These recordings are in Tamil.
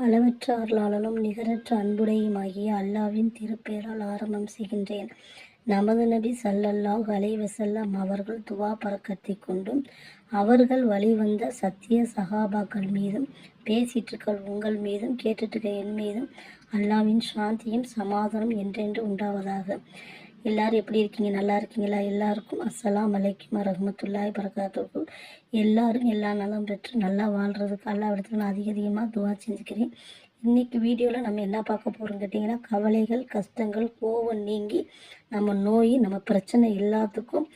அளவற்ற அருளாளனும் நிகரற்ற அன்புடையுமாகிய அல்லாவின் திருப்பெயரால் ஆரம்பம் செய்கின்றேன். நமது நபி ஸல்லல்லாஹு அலைஹி வஸல்லம் அவர்கள் துவா பரக்கத்தைக் கொண்டும் அவர்கள் வழிவந்த சத்திய சஹாபாக்கள் மீதும் பேசிட்டிருக்க உங்கள் மீதும் கேட்டுட்டிருக்க என் மீதும் அல்லாவின் சாந்தியும் சமாதானம் என்றென்று உண்டாவதாக. எல்லாரும் எப்படி இருக்கீங்க? நல்லா இருக்கீங்களா? எல்லாருக்கும் அஸ்ஸலாமு அலைக்கும் வரஹ்மத்துல்லாஹி வரகாத்துஹு. எல்லாரும் எல்லா நலம் பெற்று நல்லா வாழ்கிறதுக்கு அல்லாஹ்விடத்துல நான் அதிகமாக துவா செஞ்சுக்கிறேன். இன்றைக்கி வீடியோவில் நம்ம என்ன பார்க்க போகிறோம் கேட்டிங்கன்னா, கவலைகள் கஷ்டங்கள் கோவம் நீங்கி நம்ம நோய் நம்ம பிரச்சனை எல்லாத்துக்கும்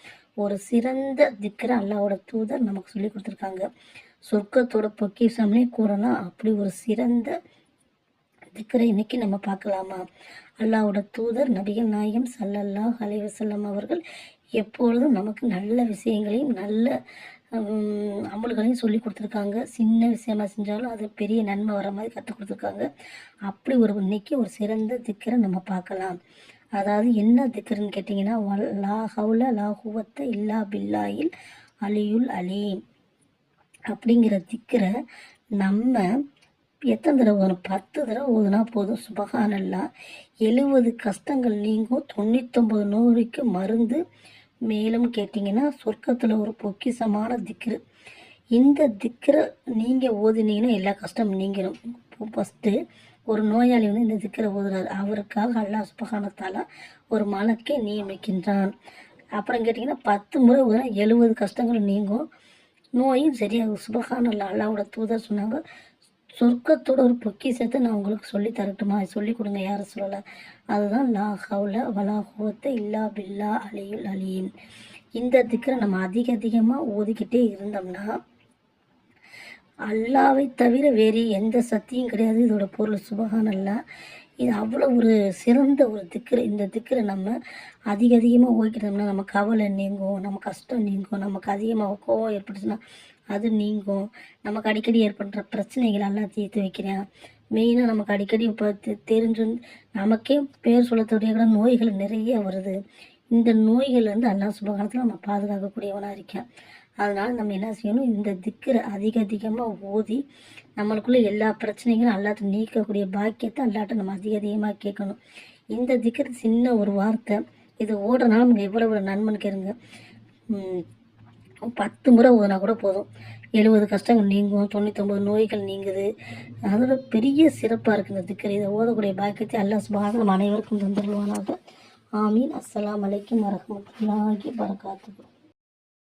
ஒரு சிறந்த திக்ர அல்லாஹ்வோட தூதர் நமக்கு சொல்லி கொடுத்துருக்காங்க. சொர்க்கத்தோட பொக்கிஷம்னே கூறலாம். அப்படி ஒரு சிறந்த திக்ரை இன்னைக்கு நம்ம பார்க்கலாமா? அல்லாஹ்வோட தூதர் நபிகள் நாயகம் ஸல்லல்லாஹு அலைஹி வஸல்லம் அவர்கள் எப்பொழுதும் நமக்கு நல்ல விஷயங்களையும் நல்ல அமல்களையும் சொல்லி கொடுத்துருக்காங்க. சின்ன விஷயமா செஞ்சாலும் அது பெரிய நன்மை வர மாதிரி கற்றுக் கொடுத்துருக்காங்க. அப்படி இன்னைக்கு ஒரு சிறந்த திக்கரை நம்ம பார்க்கலாம். அதாவது என்ன திக்கருன்னு கேட்டிங்கன்னா, லா ஹவுல லா குவத்த இல்லா பில்லாஹில் அலியுல் அலீம் அப்படிங்கிற திக்கரை நம்ம எத்தனை தடவை ஓதணும்? 10 தடவை ஓதுனா போதும். சுபஹானல்லாஹ். 70 கஷ்டங்கள் நீங்கும். 99 நோய்க்கு மருந்து. மேலும் கேட்டிங்கன்னா, சொர்க்கத்தில் ஒரு பொக்கிஷமான திக்ரு. இந்த திக்ரை நீங்கள் ஓதுனீங்கன்னா எல்லா கஷ்டமும் நீங்கிடும். ஃபஸ்ட்டு ஒரு நோயாளி இந்த திக்ரை ஓதுறாரு. அவருக்காக அல்லாஹ் சுப்ஹானஹு வ தஆலா ஒரு மலக்கை நியமிக்கின்றான். அப்புறம் கேட்டிங்கன்னா 10 முறை ஓதுனா 70 கஷ்டங்கள் நீங்கும், நோயும் சரியாகும். சுப்ஹானல்லாஹ். அல்லாஹ்வோட தூதர் சொன்னாங்க, சொர்க்கத்தோட ஒரு பொக்கிஷத்தை நான் உங்களுக்கு சொல்லி தரட்டுமா? சொல்லி கொடுங்க யார சொல்லலாம். அதுதான் லா ஹவுல வலா குவத்த இல்லா பில்லா அலியுல் அலீம். இந்த திக்ரை நம்ம அதிகமாக ஓதிக்கிட்டே இருந்தோம்னா அல்லாவை தவிர வேறு எந்த சக்தியும் கிடையாது. இதோட பொருள் சுபஹானல்லாஹ். இது அவ்வளோ ஒரு சிறந்த ஒரு திக்ரு. இந்த திக்ரை நம்ம அதிகமாக ஓதிக்கிட்டோம்னா நம்ம கவலை நீங்கும், நம்ம கஷ்டம் நீங்கும், நமக்கு அதிகமாக கோவம் ஏற்பட்டுச்சுன்னா அது நீங்கும், நமக்கு அடிக்கடி ஏற்படுற பிரச்சனைகள் எல்லாம் தீர்த்து வைக்கிறேன். மெயினாக நமக்கு அடிக்கடி இப்போ தெரிஞ்சு நமக்கே பேர் சொல்ல தெரியாத நோய்கள் நிறைய வருது. இந்த நோய்கள்லேருந்து அல்லாஹ் சுப்ஹானஹு நம்ம பாதுகாக்கக்கூடியவனாக இருக்கேன். அதனால் நம்ம என்ன செய்யணும்? இந்த திக்ரை அதிகமாக ஓதி நம்மளுக்குள்ளே எல்லா பிரச்சனைகளும் அல்லாட்ட நீக்கக்கூடிய பாக்கியத்தை அல்லாட்ட நம்ம அதிகமாக கேட்கணும். இந்த திக்ரு சின்ன ஒரு வார்த்தை. இது ஓடுறனால நமக்கு எவ்வளவு நன்மைன்னு கேளுங்க. 10 முறை ஓதுனா கூட போதும். 70 கஷ்டங்கள் நீங்கும், 99 நோய்கள் நீங்குது. அதோட பெரிய சிறப்பாக இருக்குது இந்த திக்ரு. இதை ஓதக்கூடிய பாக்கியத்தை அல்லாஹ் சுப்ஹானஹு நம்ம அனைவருக்கும் தந்துருவானாக. ஆமீன். அஸ்ஸலாமு அலைக்கும் வரஹ்மத்துல்லாஹி வரகாத்துஹு.